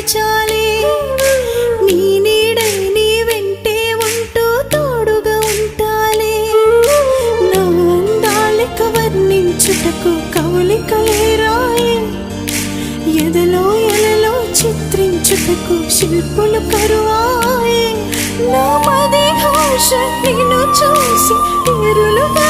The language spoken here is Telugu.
మార్చాలి. నీ నీడై నీ వెంటే ఉంటూ తోడుగా ఉంటాలి. నా అందాలిక వర్ణించుటకు కవలికలే రాయి. ఎదలో ఎలలో చిత్రించుటకు శిల్పులు కరువాయి. నా మది భాష నిన్ను చూసి తీరులుగా